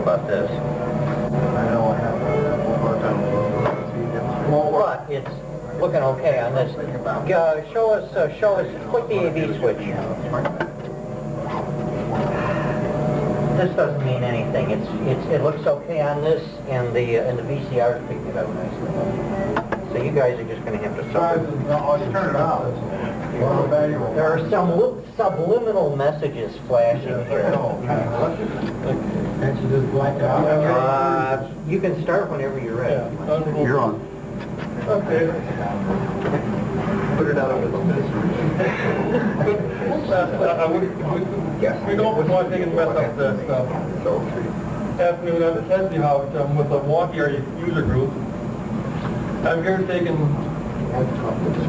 about this. I know I have Well, but it's looking okay on this. Show us, click the AV switch. This doesn't mean anything. It looks okay on this, and the VCR's picked it up nicely. So you guys are just going to have to suffer. Turn it out. There are some subliminal messages flashing here. Can't you just black out? You can start whenever you're ready. You're on. Okay. Put it out of We don't want to take and mess up this afternoon. I'm Ted Zychowicz. I'm with the Milwaukee area user group. I'm here to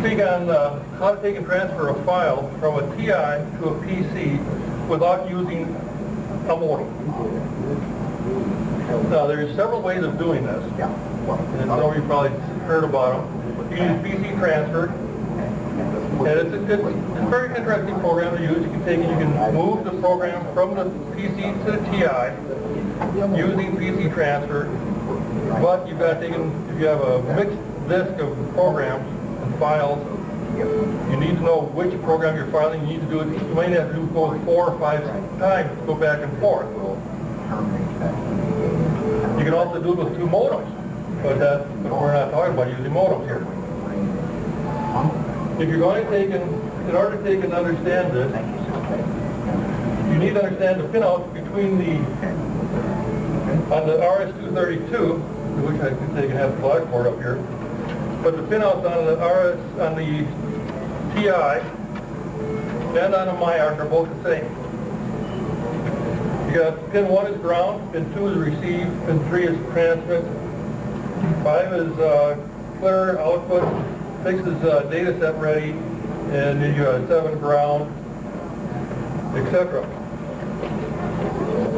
speak on how to take and transfer a file from a TI to a PC without using a modem. Now, there's several ways of doing this, and some of you probably heard about them. You can use PC transfer, and it's a very interesting program to use. You can take it, you can move the program from the PC to the TI using PC transfer, but you've got to take in, if you have a mixed disk of programs and files, you need to know which program you're filing. You need to do it, you might have to do both 4 or 5 times to go back and forth. You can also do it with 2 modems, but we're not talking about using modems here. If you're going to take in order to take and understand this, you need to understand the pinouts between on the RS-232, which I can take and have the blackboard up here, but the pinouts on the TI and on the MyArc are both the same. You got pin 1 is ground, pin 2 is receive, pin 3 is transmit, 5 is clear output, 6 is data set ready, and then you have 7 ground, etc.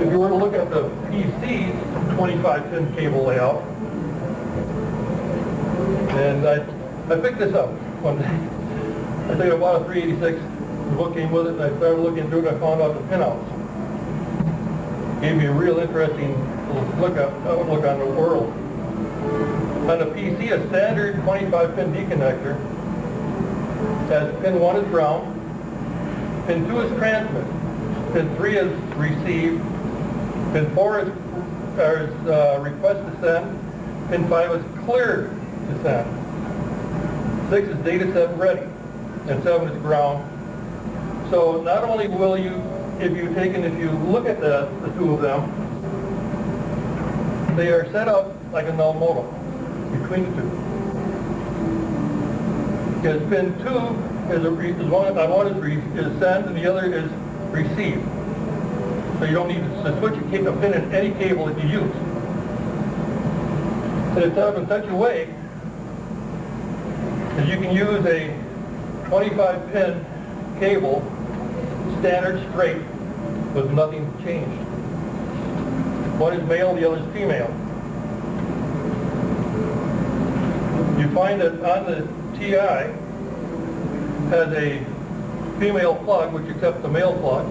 If you were to look at the PC's 25-pin cable layout, and I picked this up one day. I think I bought a 386, the book came with it, and I started looking through it, and I found out the pinouts. Gave me a real interesting outlook on the world. On the PC, a standard 25-pin deconnector has pin 1 is ground, pin 2 is transmit, pin 3 is receive, pin 4 is request to send, pin 5 is clear to send, 6 is data set ready, and 7 is ground. So not only will you, if you look at the 2 of them, they are set up like a null modem between the 2. Because pin 2 is one is send and the other is receive. So you don't need to switch a pin in any cable that you use. And it's set up in such a way that you can use a 25-pin cable, standard straight, with nothing changed. One is male, the other is female. You find that on the TI has a female plug which accepts the male plug.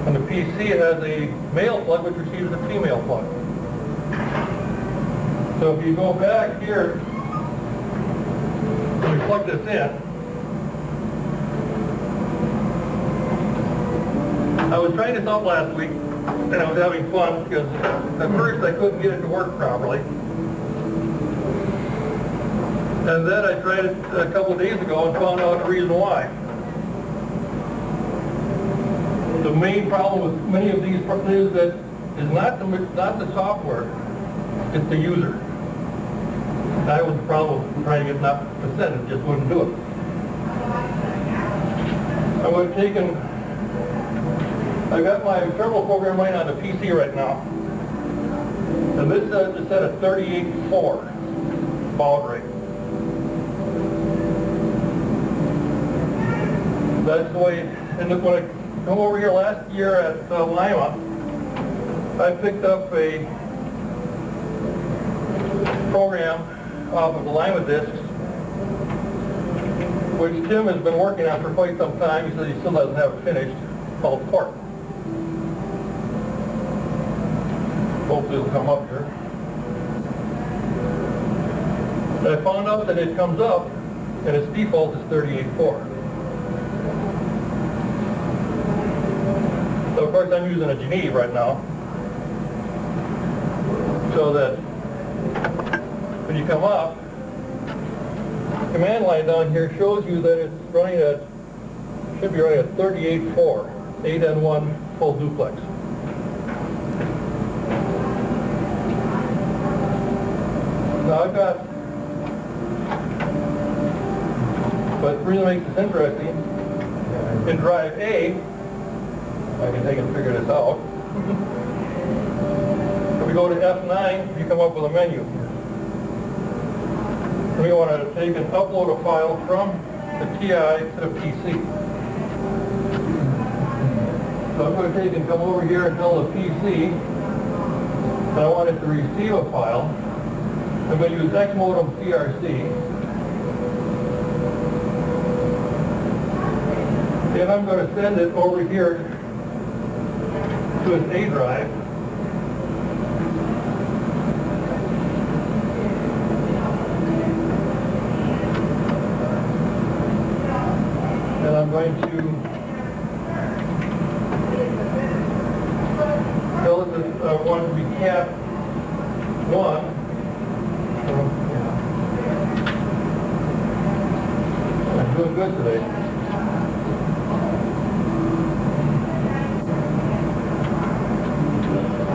On the PC it has a male plug which receives a female plug. So if you go back here and we plug this in, I was trying this out last week and I was having fun because at first I couldn't get it to work properly. And then I tried it a couple of days ago and found out the reason why. The main problem with many of these is that it's not the software, it's the user. That was the problem with trying to get enough percent, it just wouldn't do it. I would have taken, I've got my terminal program running on the PC right now. And this is set at 38.4 baud rate. That's the way, and when I come over here last year at Lima, I picked up a program off of the Lima discs, which Tim has been working on for quite some time. He says he still doesn't have it finished, called Port. Hopefully it'll come up here. I found out that it comes up and its default is 38.4. So of course I'm using a Geneve right now. So that when you come up, the command line down here shows you that it's running at, should be running at 38.4, 8N1 full duplex. Now I've got, but the reason it makes this interesting, in drive A, I can take and figure this out. If we go to F9, you come up with a menu. We want to take and upload a file from the TI to the PC. So I'm going to take and come over here and tell the PC that I want it to receive a file. I'm going to use Modem CRC. And I'm going to send it over here to its A drive. And I'm going to tell it that I want it to be cat 1. I'm doing good today.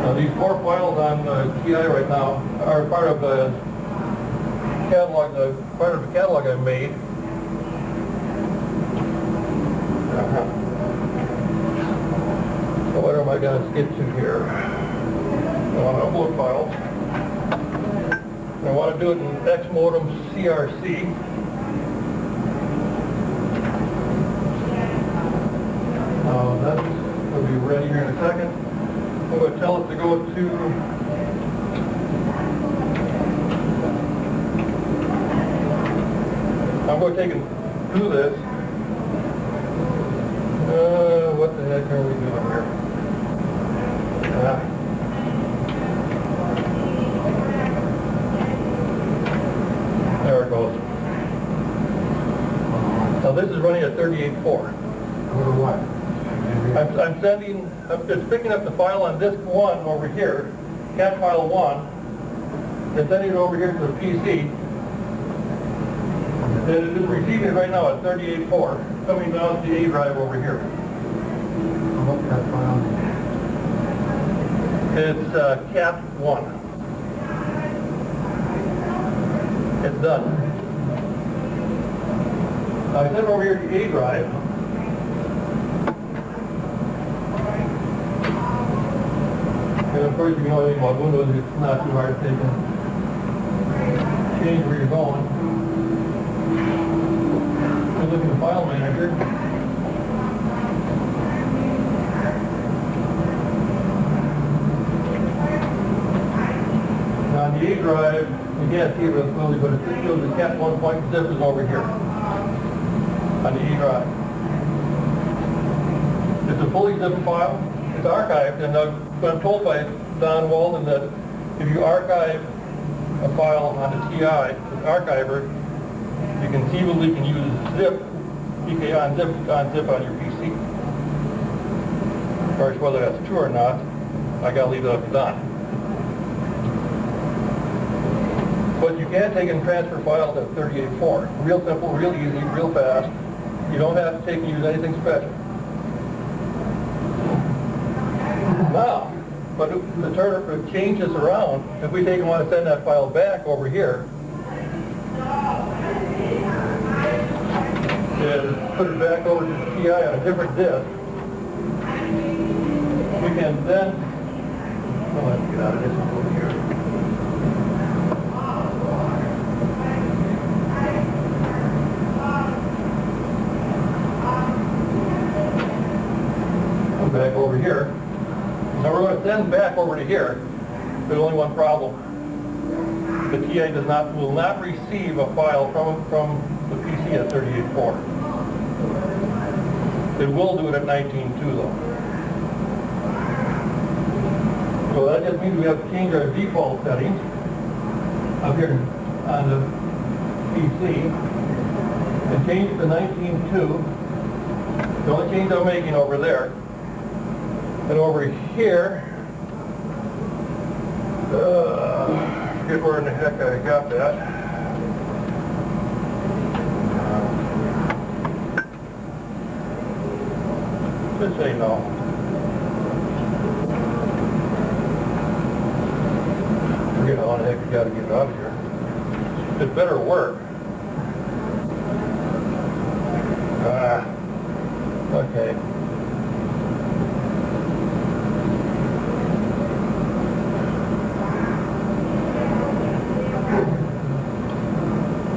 Now these 4 files on TI right now are part of the catalog, I made. So what am I going to skip to here? I want to upload files. I want to do it in Modem CRC. That's going to be ready here in a second. I'm going to tell it to go to I'm going to take and do this. What the heck are we doing here? There it goes. Now this is running at 38.4. What? I'm sending, it's picking up the file on disk 1 over here, cat file 1, and sending it over here to the PC. And it is receiving it right now at 38.4, coming down to the A drive over here. What's that file? It's cat 1. It's done. I sent it over here to the A drive. And of course, if you know anything about Windows, it's not too hard to take and change where you're going. Just look at the file manager. Now on the A drive, you can't see it real clearly, but it shows the cat 1.zip is over here on the E drive. It's a fully zipped file. It's archived, and I'm told by Don Walden that if you archive a file on the TI, the archiver, you conceivably can use zip, PK on zip on your PC. Of course, whether that's true or not, I gotta leave it up to Don. But you can take and transfer files at 38.4. Real simple, real easy, real fast. You don't have to take and use anything special. Now, but the turner changes around. If we take and want to send that file back over here, and put it back over to the TI on a different disk, we can then, well, let's get out of this and go here. Come back over here. Now we're going to send back over to here. There's only one problem. The TI will not receive a file from the PC at 38.4. It will do it at 19.2 though. So that that just means we have to change our default settings up here on the PC and change it to 19.2. The only change I'm making over there. And over here, forget where in the heck I got that. Just say no. Forget how the heck you got to get it out of here. It better work. Okay.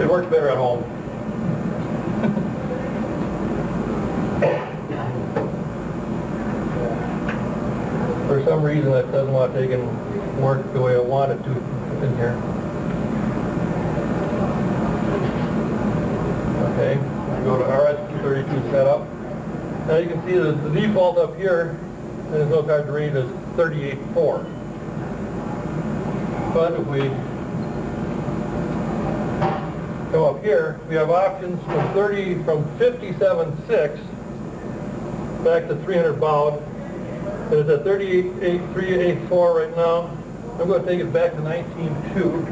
It works better at home. For some reason, it doesn't want to take and work the way I want it to in here. Okay, I go to RS-232 setup. Now you can see the default up here, and there's no card to read, is 38.4. But if we come up here, we have options from 57.6 back to 300 baud. And it's at 38.384 right now. I'm going to take it back to 19.2.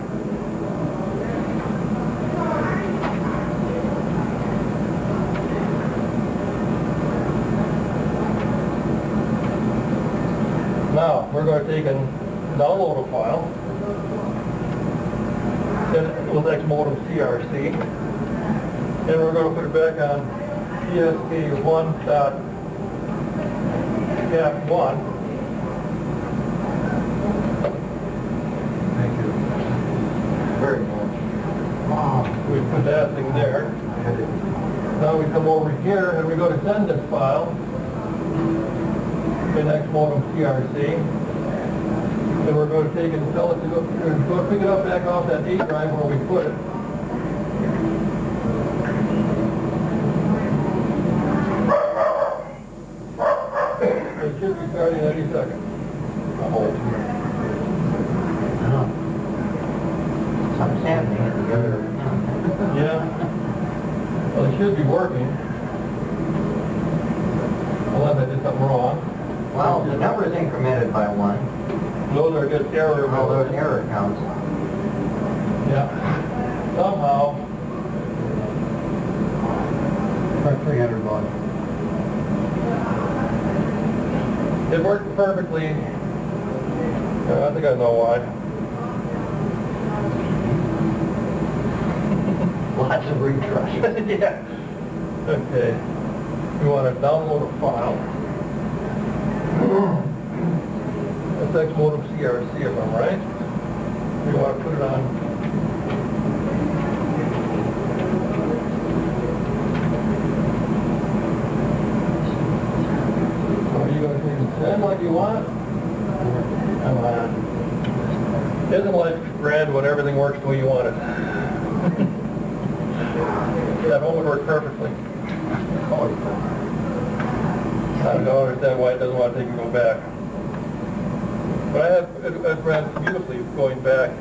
Now, we're going to take and download a file. With X Modem CRC, and we're going to put it back on PSK1.cap1. Thank you. Very much. Wow. We put that thing there. Now we come over here and we go to send this file in X Modem CRC. And we're going to take it and tell it to go, we're going to pick it up back off that 8 drive where we put it. It should be starting any second. Something's happening at the other. Yeah. Well, it should be working. Unless I did something wrong. Well, the number is incremented by 1. Those are just error. All those error counts. Yeah. Somehow. About 300 bucks. It worked perfectly. I think I know why. Lots of retries. Yeah. Okay. You want to download a file. That's X Modem CRC if I'm right. You want to put it on. So are you going to take and send like you want? Come on. Isn't life grand when everything works the way you want it? That home would work perfectly. I don't understand why it doesn't want to take and go back. But I have it ran beautifully going back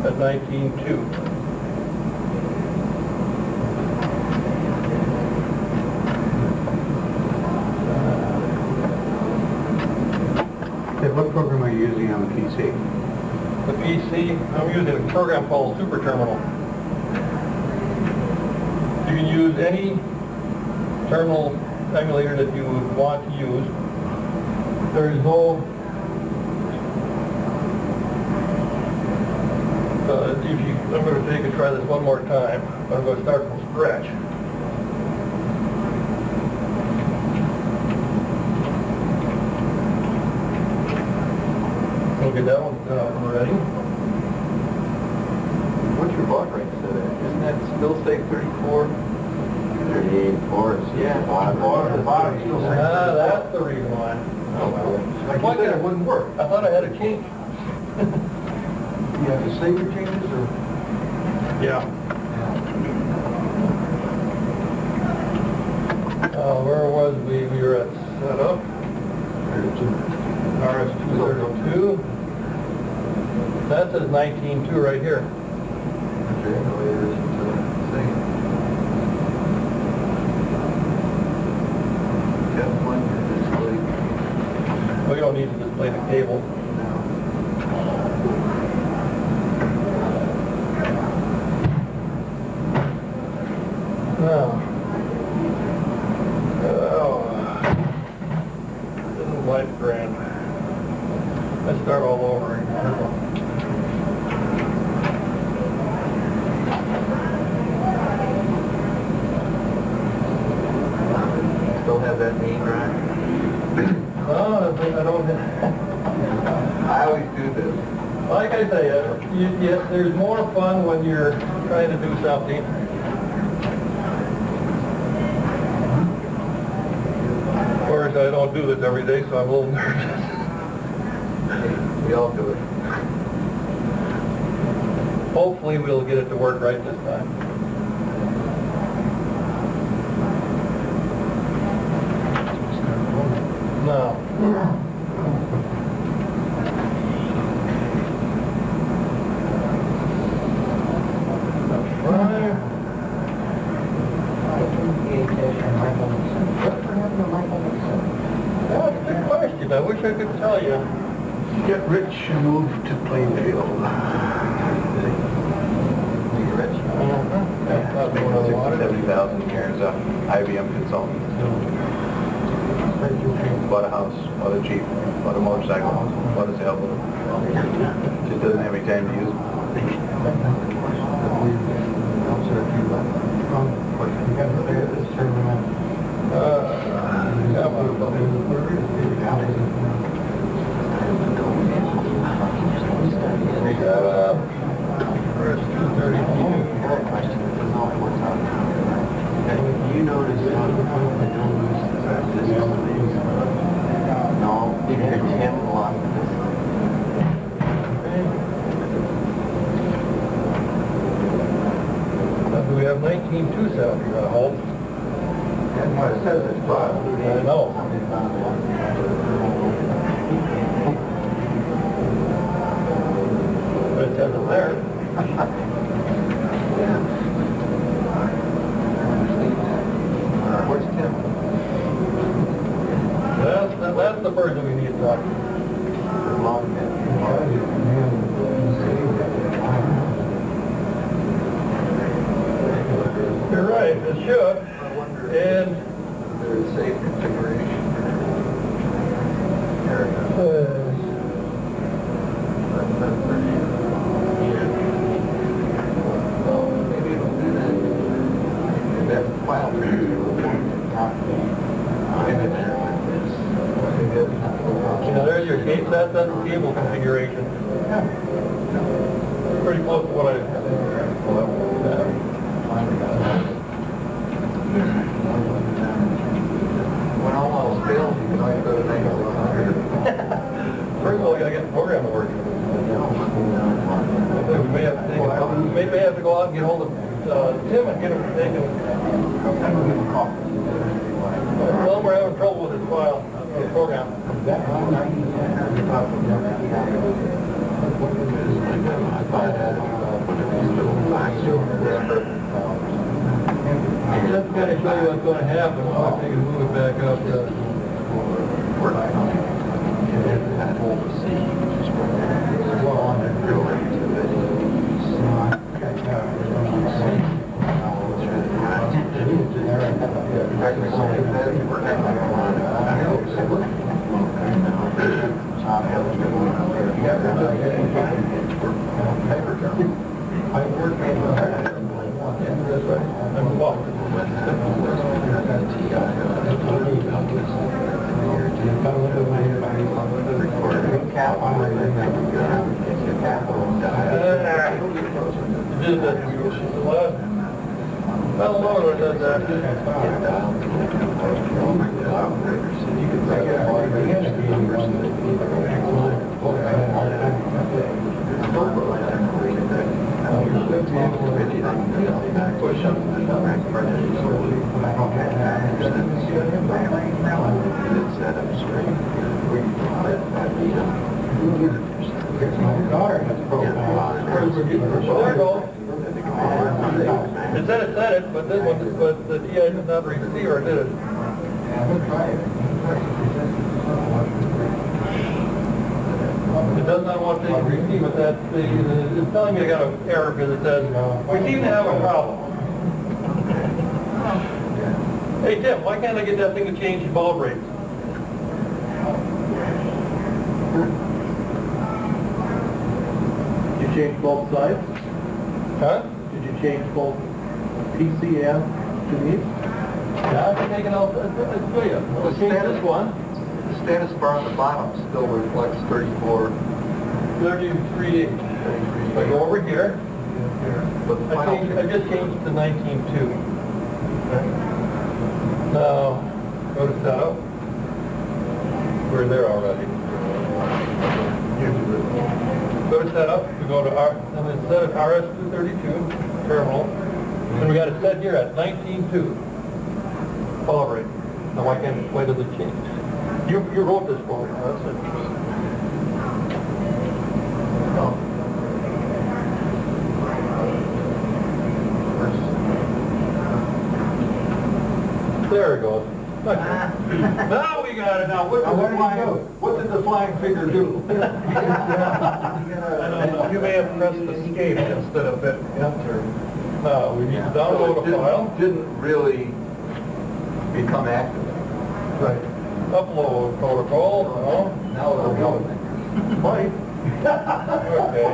at 19.2. What program are you using on the PC? The PC, I'm using a program called Super Terminal. You can use any terminal emulator that you would want to use. There is no I'm going to take and try this one more time. I'm going to start from scratch. We'll get that one set up and ready. What's your baud rate set at? Isn't that still say 34? 38.4 is, yeah. Bottom still says That's the reason why. Oh, well. Like you said, it wouldn't work. I thought I had a change. You have to save your changes or? Yeah. Where was we? We were at setup. RS-232. That says 19.2 right here. We don't need to display the cable. No. This is life grand. Let's start all over again. Still have that name, right? No, I don't. I always do this. Like I say, there's more fun when you're trying to do something. Of course, I don't do this every day, so I'm a little nervous. We all do it. Hopefully, we'll get it to work right this time. No. That's a good question. I wish I could tell you. Get rich and move to Plainfield. Rich? That's not what I wanted. 70,000 years IBM consultant. Bought a house, bought a Jeep, bought a motorcycle, bought a sailboat. Just doesn't have any time to use it. You notice no, you can attend a lot of this. Do we have 19.2 set up here, I hope? That's what it says it's 5. I know. But it says it there. Where's Tim? That's the person we need to talk to. You're right, it should. And There's a safe configuration. Maybe it'll do that. That file for you. there's your gate set, that's the cable configuration. Pretty close to what I... When all else fails, you can always go to 9600. First of all, you gotta get the program to work. We may have to, go out and get hold of Tim and get him taken. Well, we're having trouble with his file, program. Just to kind of show you what's going to happen, I'll take and move it back up. Well, Lord, does that. My daughter has broken There you go. It said it, but this one, but the TI did not receive or did it? It does not want to receive it. It's telling me I got an error because it says, we seem to have a problem. Hey Tim, why can't I get that thing to change the bulb rates? Did you change both sides? Huh? Did you change both PC and Geneve? Yeah, I can take it out. Let's show you. Let's change this one. The status bar on the bottom still reflects 34. 33.8. If I go over here, But the final I just changed to 19.2. Now, go to setup. We're there already. Go to setup, we go to and then set it RS-232 terminal, and we got it set here at 19.2. Follow rate. Now why does it change? You wrote this for me. That's interesting. There it goes. Now we got it. Now what did the flying figure do? I don't know. You may have pressed escape instead of hit enter. No, we need to download a file. Didn't really become active. Right. Upload protocol. No. Now it'll go. Might. Okay.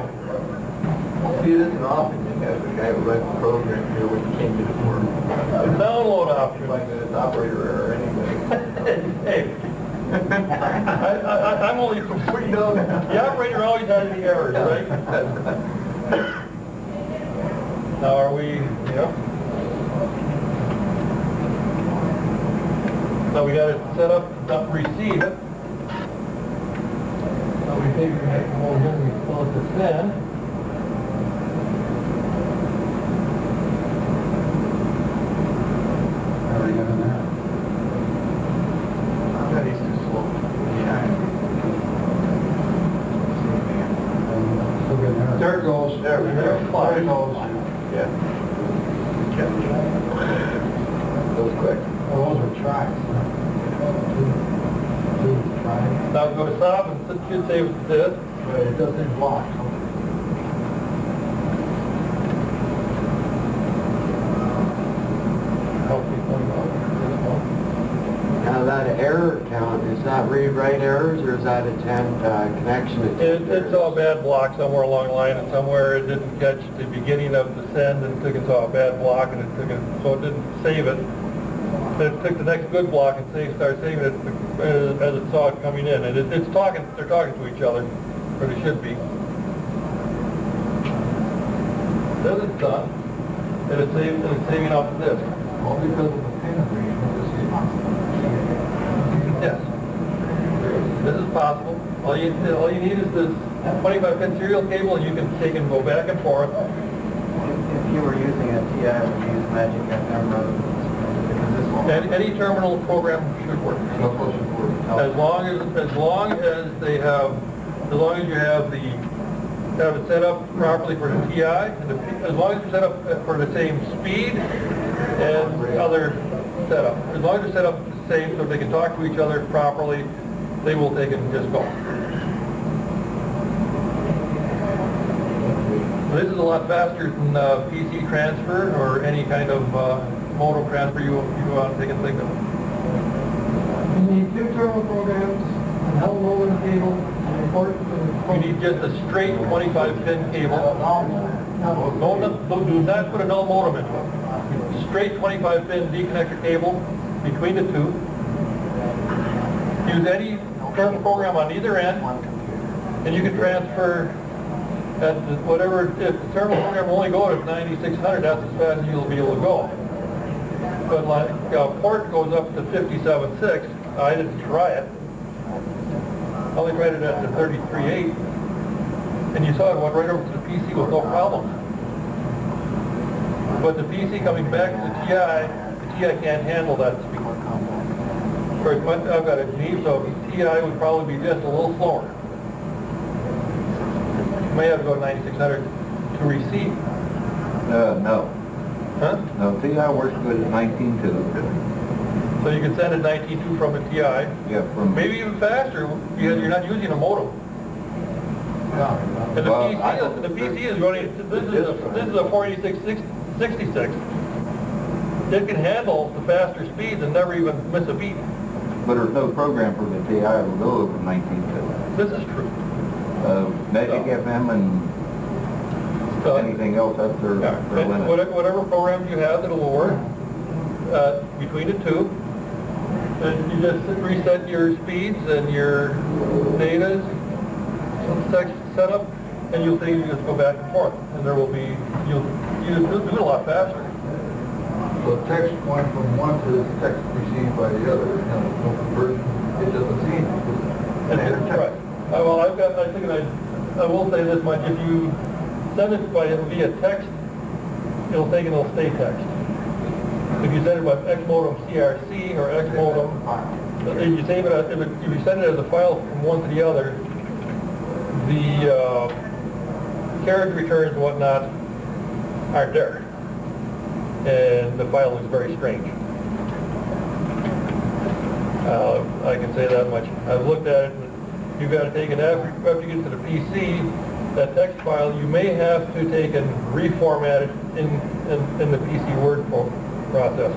See, it isn't often you have a guy who writes the program here when you can't get it to work. Download option. Like it's operator error anyway. Hey. I'm only from Sweden. The operator always has the errors, right? Now are we, Now we got it set up to receive it. Now we take the next one here, we pull it to send. How are you doing that? That is too slow. Still getting there. There it goes. There it goes. Yeah. That was quick. Oh, those are tracks. Two tracks. Now go to stop and it should save it to this. But it doesn't block. Now that error count, is that read-write errors or is that attempt connection attempt? It's all bad block somewhere along the line, and somewhere it didn't catch the beginning of the send, and it took it to a bad block, and it took it, so it didn't save it. Then it took the next good block and started saving it as it saw it coming in, and they're talking to each other, or they should be. Then it's done, and it's saving off the disk. All because of the pin arrangement. Yes. This is possible. All you need is this 25-pin serial cable, and you can take and go back and forth. If you were using a TI, would you use Magic FM rather than because this one? Any terminal program should work. No question for it. As long as you have it set up properly for the TI, and as long as it's set up for the same speed and other setup. As long as they're set up the same so they can talk to each other properly, they will take it and just go. This is a lot faster than PC transfer or any kind of modem transfer you want to take and think of. You need two terminal programs, an hello and a cable, and a port. You need just a straight 25-pin cable. Do not put a null modem into it. Straight 25-pin D-connector cable between the two. Use any terminal program on either end, and you can transfer at whatever. If the terminal program will only go to 9600, that's as fast as you'll be able to go. But like port goes up to 57.6. I didn't try it. I only tried it at the 33.8, and you saw it went right over to the PC with no problem. But the PC coming back to the TI can't handle that speed. Of course, I've got a Geneve, so TI would probably be just a little slower. may have to go to 9600 to receive. No. Huh? No, TI works good at 19.2. So you can send it 19.2 from a TI, Yeah, from... maybe even faster because you're not using a modem. And Well, the PC is running, this is a 4666. It can handle the faster speeds and never even miss a beat. But there's no program for the TI that will go over 19.2. This is true. Magic FM and anything else, that's their limit. Whatever programs you have that'll work between the two, and you just reset your speeds and your data set up, and you'll see you just go back and forth, and there will be you'll do it a lot faster. So text going from one to text received by the other, no conversion, it doesn't seem. Right. Well, I will say this much: if you send it via text, it'll take and it'll stay text. If you send it by X modem CRC or X modem, if you save it, if you send it as a file from one to the other, the carriage returns and whatnot aren't there, and the file is very strange. I can say that much. I've looked at it. You've got to take it after you get to the PC. That text file you may have to take and reformat it in the PC Word processor.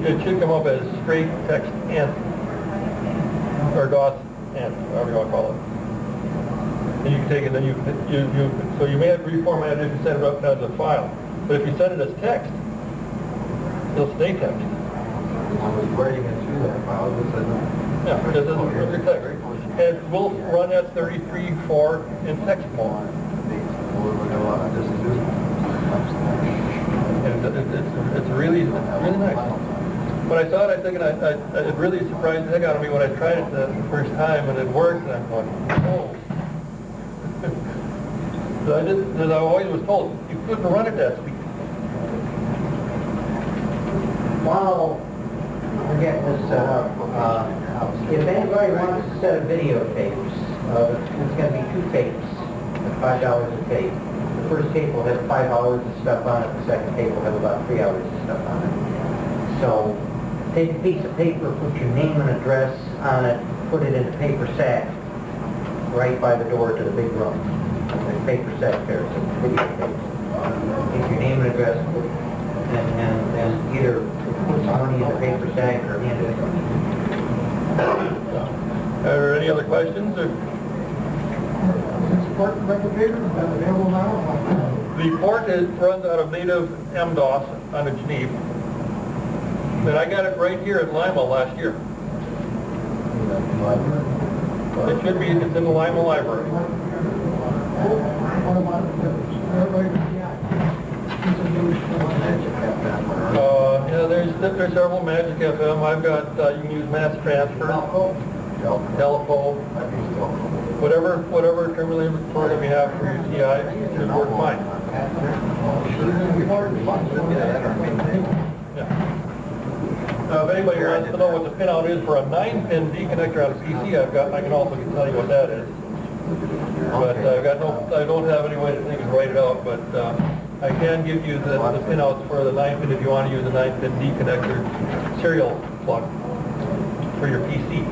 It should come up as straight text int or DOS int, however you want to call it. And you can take it, then so you may have to reformat it if you send it up as a file. But if you send it as text, it'll stay text. I was writing it through that file, it said, Yeah, it doesn't your text. And we'll run that 33.4 in text mode. And it's really nice. When I saw it, it really surprised the heck out of me when I tried it the first time, and it worked, and I'm going, oh. Because I always was told, you couldn't run at that speed. While we're getting this set up, if anybody wants a set of videotapes, it's going to be 2 tapes at $5 a tape. The first tape will have 5 hours of stuff on it, the second tape will have about 3 hours of stuff on it. So take a piece of paper, put your name and address on it, put it in a paper sack right by the door to the big room. There's a paper sack there, so videotapes. Take your name and address, and either put some money in the paper sack or hand it to them. Are there any other questions? Or? Is this port replicator, is that available now? The port runs out of native MDOS on a Geneve. And I got it right here at Lima last year. It should be, it's in the Lima library. Yeah, there's several Magic FM. I've got, you can use mass transfer, telephone, whatever terminator program you have for your TI should work fine. Yeah. Now, if anybody wants to know what the pinout is for a 9-pin D connector on a PC, I can also tell you what that is. But I don't have any way to think and write it out, but I can give you the pinouts for the 9-pin if you want to use a 9-pin D connector serial plug for your PC.